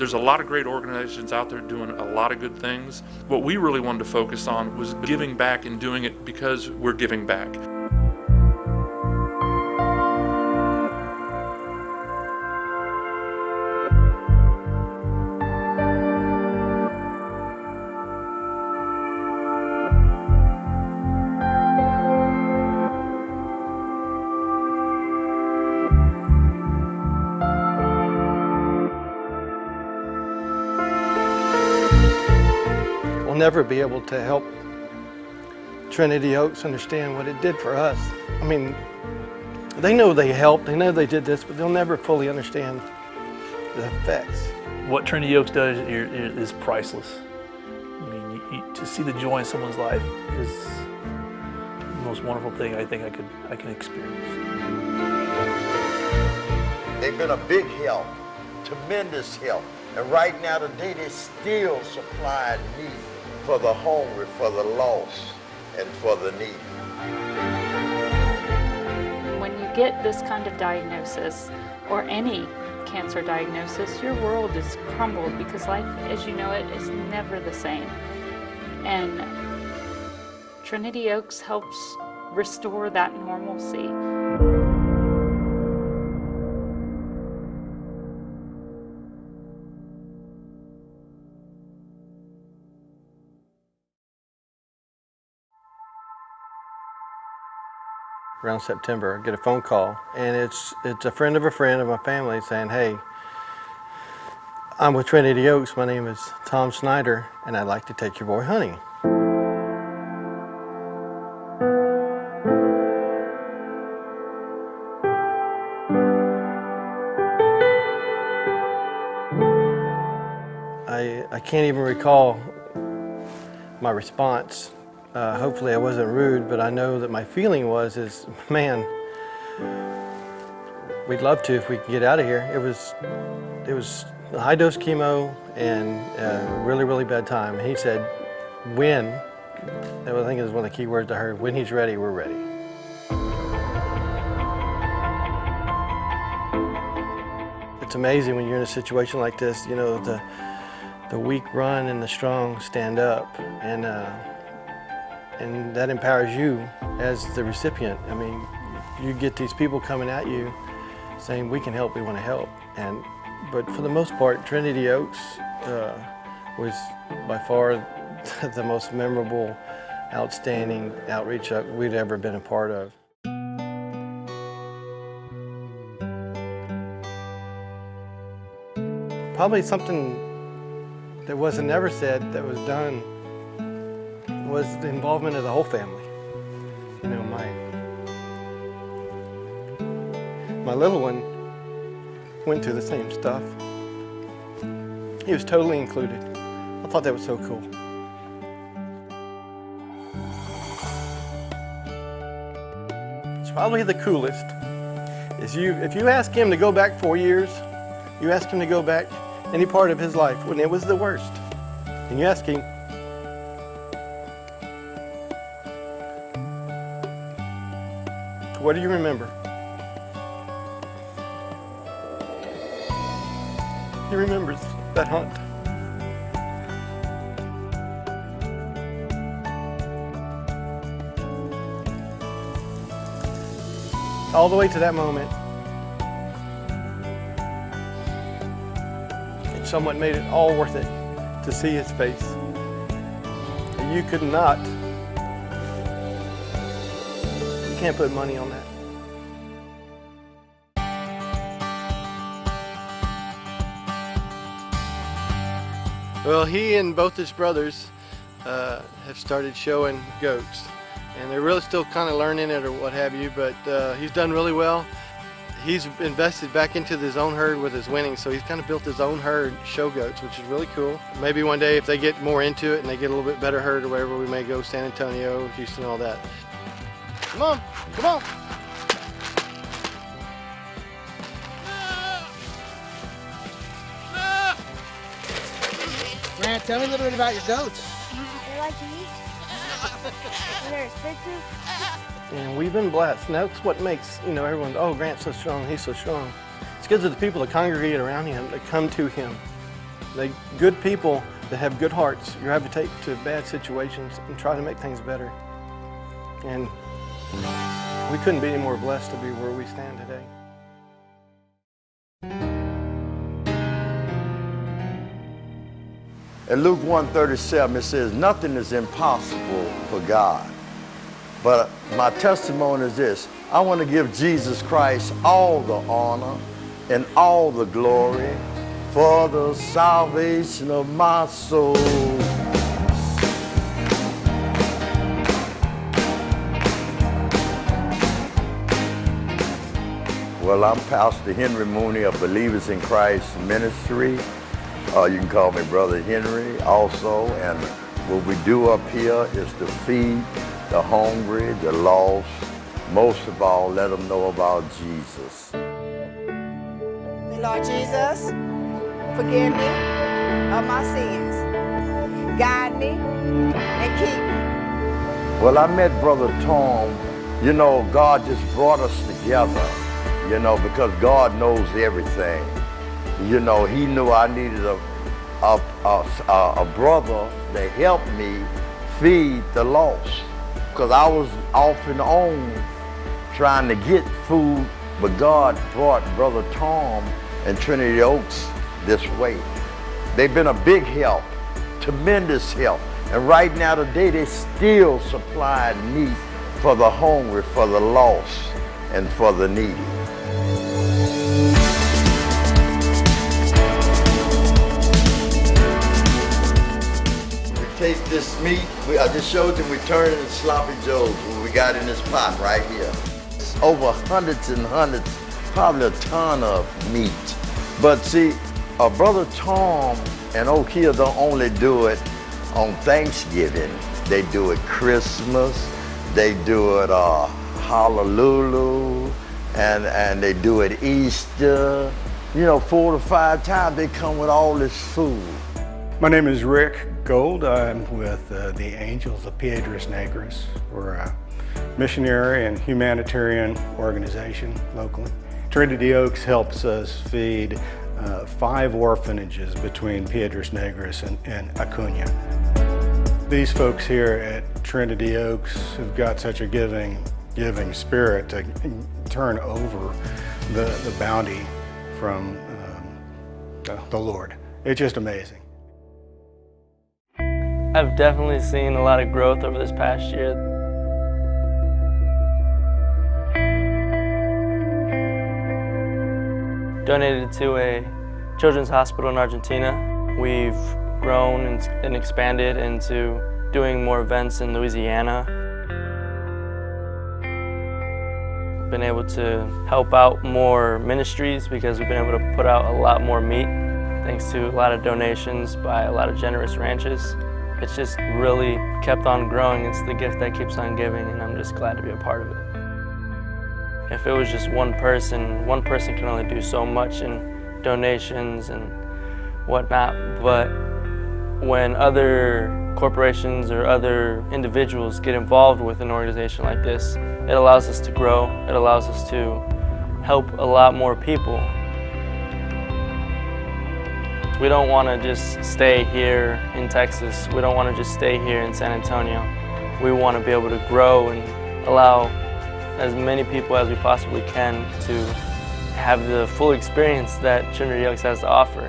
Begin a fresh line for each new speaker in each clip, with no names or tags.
There's a lot of great organizations out there doing a lot of good things. What we really wanted to focus on was giving back and doing it because we're giving back.
We'll never be able to help Trinity Oaks understand what it did for us. I mean, they know they helped, they know they did this, but they'll never fully understand the effects.
What Trinity Oaks does is priceless. I mean, to see the joy in someone's life is the most wonderful thing I think I can experience.
They've been a big help, tremendous help. And right now today, they still supply need for the hungry, for the lost, and for the needy.
When you get this kind of diagnosis, or any cancer diagnosis, your world is crumbled because life as you know it is never the same. And Trinity Oaks helps restore that normalcy.
Around September, I get a phone call, and it's a friend of my family saying, "Hey, I'm with Trinity Oaks. My name is Tom Snyder, and I'd like to take your boy hunting." I can't even recall my response. Hopefully I wasn't rude, but I know that my feeling is, man, we'd love to if we could get out of here. It was a high dose chemo and a really, really bad time. And he said, when, that I think is one of the key words I heard, when he's ready, we're ready. It's amazing when you're in a situation like this, you know, the weak run and the strong stand up, and that empowers you as the recipient. I mean, you get these people coming at you saying, we can help, we want to help. But for the most part, Trinity Oaks was by far the most memorable, outstanding outreach we'd ever been a part of. Probably something that wasn't ever said that was done was the involvement of the whole family. You know, my little one went through the same stuff. He was totally included. I thought that was so cool. It's probably the coolest is if you ask him to go back 4 years, you ask him to go back any part of his life when it was the worst, and you ask him, what do you remember? He remembers that hunt. All the way to that moment, it somewhat made it all worth it to see his face. You could not. You can't put money on that. Well, he and both his brothers have started showing goats, and they're really still kind of learning it or what have you, but he's done really well. He's invested back into his own herd with his winnings, so he's kind of built his own herd, show goats, which is really cool. Maybe one day if they get more into it and they get a little bit better herd or whatever, we may go San Antonio, Houston, all that. Come on, come on.
Grant, tell me a little bit about your goats.
They like to eat. They're respectful.
And we've been blessed, and that's what makes, you know, everyone, oh, Grant's so strong, he's so strong. It's because of the people that congregate around him, that come to him, Good people that have good hearts gravitate to bad situations and try to make things better. And we couldn't be any more blessed to be where we stand today.
In Luke 1:37, it says, nothing is impossible for God. But my testimony is this: I want to give Jesus Christ all the honor and all the glory for the salvation of my soul. Well, I'm Pastor Henry Mooney of Believers in Christ Ministry. You can call me Brother Henry also. And what we do up here is to feed the hungry, the lost. Most of all, let them know about Jesus.
Lord Jesus, forgive me of my sins. Guide me and keep me.
Well, I met Brother Tom. You know, God just brought us together, you know, because God knows everything. You know, he knew I needed a brother to help me feed the lost. Because I was off and on trying to get food, but God brought Brother Tom and Trinity Oaks this way. They've been a big help, tremendous help. And right now today, they still supply meat for the hungry, for the lost, and for the needy. We take this meat, I just showed them we turn it in sloppy joes when we got in this pot right here. It's over hundreds and hundreds, probably a ton of meat. But see, Brother Tom and Oak Hill don't only do it on Thanksgiving. They do it Christmas, they do it Hallelujah, and they do it Easter. You know, 4 to 5 times they come with all this food.
My name is Rick Gold. I'm with the Angels of Piedras Negras. We're a missionary and humanitarian organization locally. Trinity Oaks helps us feed 5 orphanages between Piedras Negras and Acuna. These folks here at Trinity Oaks have got such a giving spirit to turn over the bounty from the Lord. It's just amazing.
I've definitely seen a lot of growth over this past year. Donated to a children's hospital in Argentina. We've grown and expanded into doing more events in Louisiana. Been able to help out more ministries because we've been able to put out a lot more meat thanks to a lot of donations by a lot of generous ranches. It's just really kept on growing. It's the gift that keeps on giving, and I'm just glad to be a part of it. If it was just one person can only do so much in donations and whatnot, but when other corporations or other individuals get involved with an organization like this, it allows us to grow, it allows us to help a lot more people. We don't want to just stay here in Texas. We don't want to just stay here in San Antonio. We want to be able to grow and allow as many people as we possibly can to have the full experience that Trinity Oaks has to offer.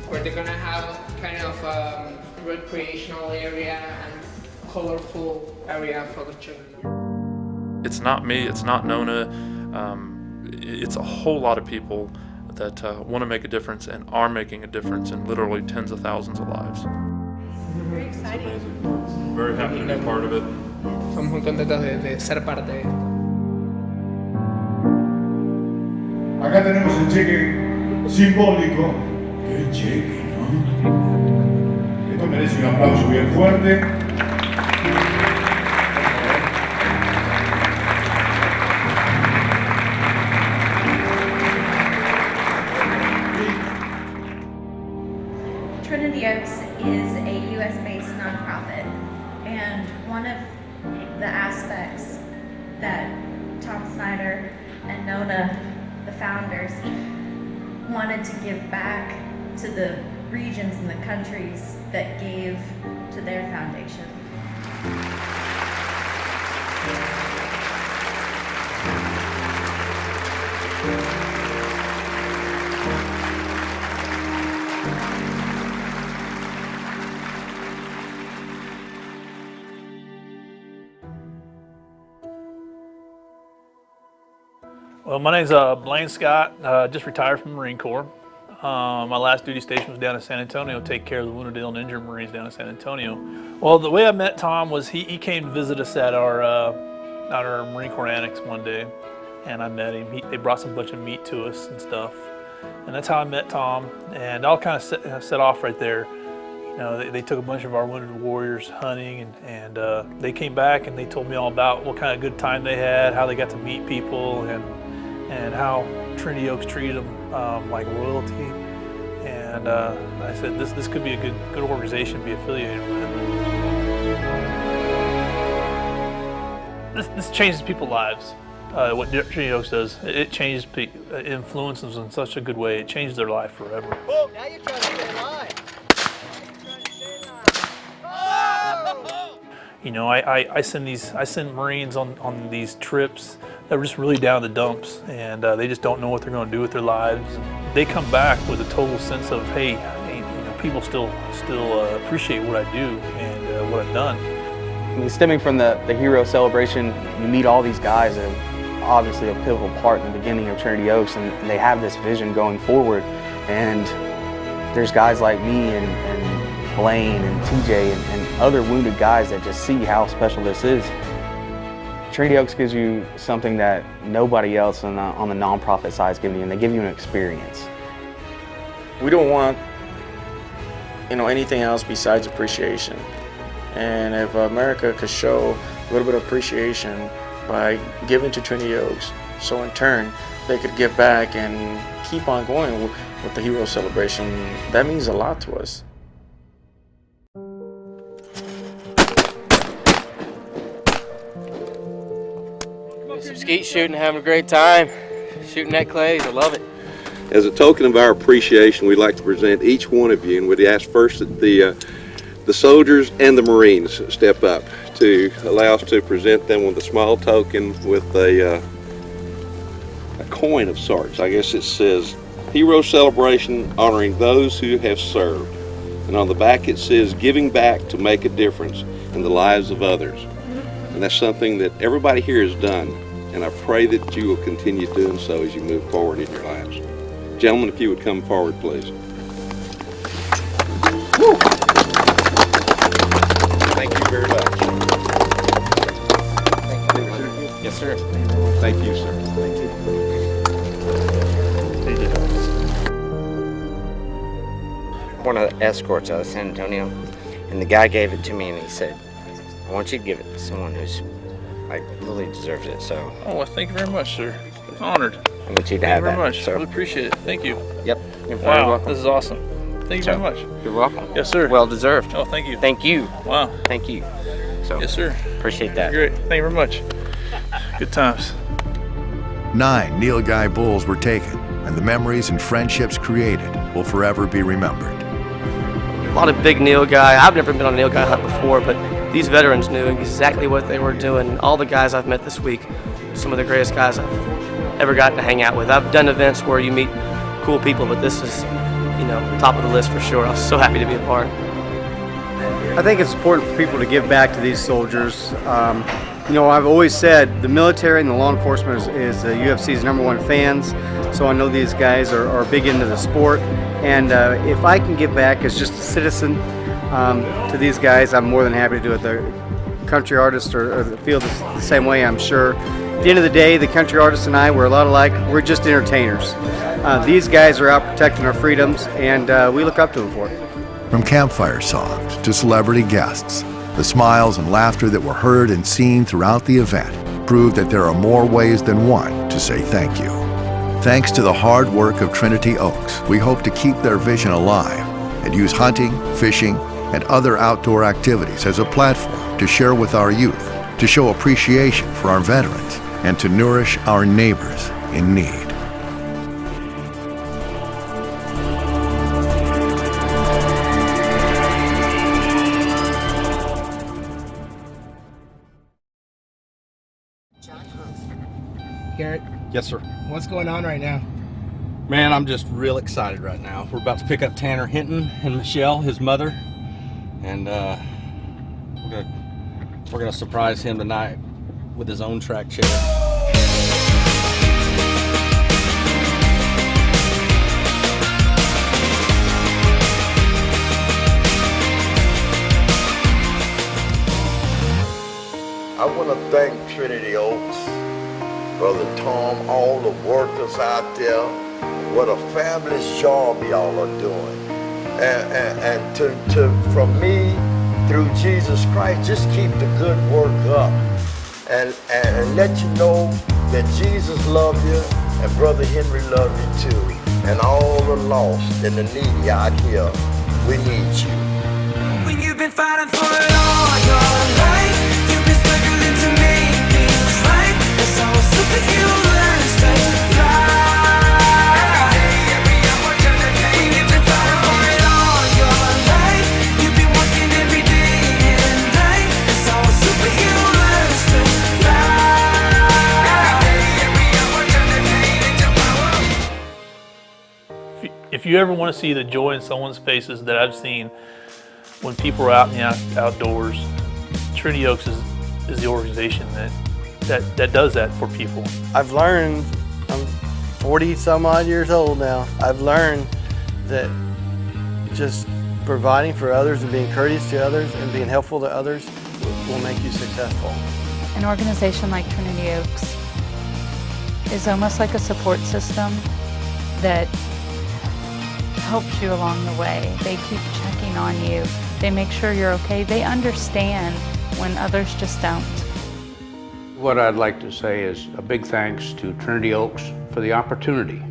Where they're gonna have kind of recreational area and colorful area for the children.
It's not me, it's not Nona, it's a whole lot of people that want to make a difference and are making a difference in literally tens of thousands of lives.
Very exciting.
Very happy to be part of it.
Estamos muy contentos de ser parte.
Acá tenemos el cheque simbólico. ¡Qué cheque, ¿no? Esto merece un aplauso bien fuerte.
aspects that Tom Snyder and Nona, the founders, wanted to give back to the regions and the countries that gave to their foundation.
Well, my name's Blaine Scott. Just retired from the Marine Corps. My last duty station was down in San Antonio, take care of the wounded, ill, and injured Marines down in San Antonio. Well, the way I met Tom was he came to visit us at our Marine Corps annex one day, and I met him. They brought some bunch of meat to us and stuff, and that's how I met Tom. And I'll kind of set off right there. You know, they took a bunch of our wounded warriors hunting, and they came back and they told me all about what kind of good time they had, how they got to meet people, and how Trinity Oaks treated them like royalty. And I said, this could be a good organization to be affiliated with. This changes people's lives. What Trinity Oaks does, it changes people, it influences them in such a good way. It changes their life forever.
Oh, now you're trying to stay alive.
You know, I send Marines on these trips that are just really down the dumps, and they just don't know what they're going to do with their lives. They come back with a total sense of, hey, you know, people still appreciate what I do and what I've done.
I mean, stemming from the hero celebration, you meet all these guys that are obviously a pivotal part in the beginning of Trinity Oaks, and they have this vision going forward. And there's guys like me and Blaine and TJ and other wounded guys that just see how special this is. Trinity Oaks gives you something that nobody else on the nonprofit side is giving you, and they give you an experience.
We don't want, you know, anything else besides appreciation. And if America could show a little bit of appreciation by giving to Trinity Oaks, so in turn they could give back and keep on going with the hero celebration, that means a lot to us.
Some skeet shooting, having a great time, shooting at clays. I love it.
As a token of our appreciation, we'd like to present each one of you, and we'd ask first that the soldiers and the Marines step up to allow us to present them with a small token with a coin of sorts. I guess it says Hero Celebration honoring those who have served, and on the back it says giving back to make a difference in the lives of others. And that's something that everybody here has done, and I pray that you will continue doing so as you move forward in your lives. Gentlemen, if you would come forward, please. Woo. Thank you very much. Thank you. Yes, sir. Thank you, sir. Thank you.
One of the escorts out of San Antonio, and the guy gave it to me, and he said, I want you to give it to someone who's, like, really deserves it, so.
Oh, well, thank you very much, sir. Honored.
I want you to
Thank
have
you very
that.
much.
So.
I really appreciate it. Thank you.
Yep. You're very
wow,
welcome.
This is awesome. Thank you very much.
You're welcome.
Yes, sir.
Well deserved.
Oh, thank you.
Thank you.
Wow.
Thank you. So.
Yes, sir.
Appreciate that.
Great. Thank you very much. Good times.
9 Nilgai bulls were taken, and the memories and friendships created will forever be remembered.
A lot of big Nilgai. I've never been on a Nilgai hunt before, but these veterans knew exactly what they were doing. All the guys I've met this week, some of the greatest guys I've ever gotten to hang out with. I've done events where you meet cool people, but this is, you know, top of the list for sure. I was so happy to be a part.
I think it's important for people to give back to these soldiers. You know, I've always said the military and the law enforcement is the UFC's #1 fans, so I know these guys are big into the sport. And if I can give back as just a citizen to these guys, I'm more than happy to do it. The country artists feel the same way, I'm sure. At the end of the day, the country artists and I, we're a lot alike. We're just entertainers. These guys are out protecting our freedoms, and we look up to them for it.
From campfire songs to celebrity guests, the smiles and laughter that were heard and seen throughout the event prove that there are more ways than one to say thank you. Thanks to the hard work of Trinity Oaks, we hope to keep their vision alive and use hunting, fishing, and other outdoor activities as a platform to share with our youth to show appreciation for our veterans and to nourish our neighbors in need.
Garrett,
Yes, sir.
what's going on right now?
Man, I'm just real excited right now. We're about to pick up Tanner Hinton and Michelle, his mother, and we're gonna surprise him tonight with his own track chair.
I want to thank Trinity Oaks, Brother Tom, all the workers out there. What a fabulous job y'all are doing. And from me, through Jesus Christ, just keep the good work up. And let you know that Jesus loves you and Brother Henry loves you too. And all the lost and the needy out here, we need you.
When you've been fighting for it all your life, you've been struggling to make things right. That's how a superhero learns to fly. When you've been fighting for it all your life, you've been working every day and night. That's how a superhero learns to
fly. If you ever want to see the joy in someone's faces that I've seen when people are out in the outdoors, Trinity Oaks is the organization that does that for people.
I've learned, I'm 40 some odd years old now, I've learned that just providing for others and being courteous to others and being helpful to others will make you successful.
An organization like Trinity Oaks is almost like a support system that helps you along the way. They keep checking on you. They make sure you're okay. They understand when others just don't.
What I'd like to say is a big thanks to Trinity Oaks for the opportunity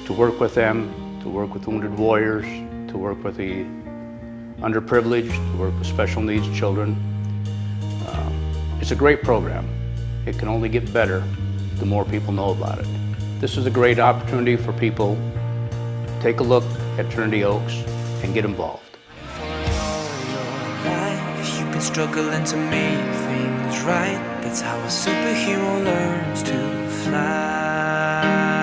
to work with them, to work with wounded warriors, to work with the underprivileged, to work with special needs children. It's a great program. It can only get better the more people know about it. This is a great opportunity for people. Take a look at Trinity Oaks and get involved.
If you've been struggling to make things right, that's how a superhero learns to fly.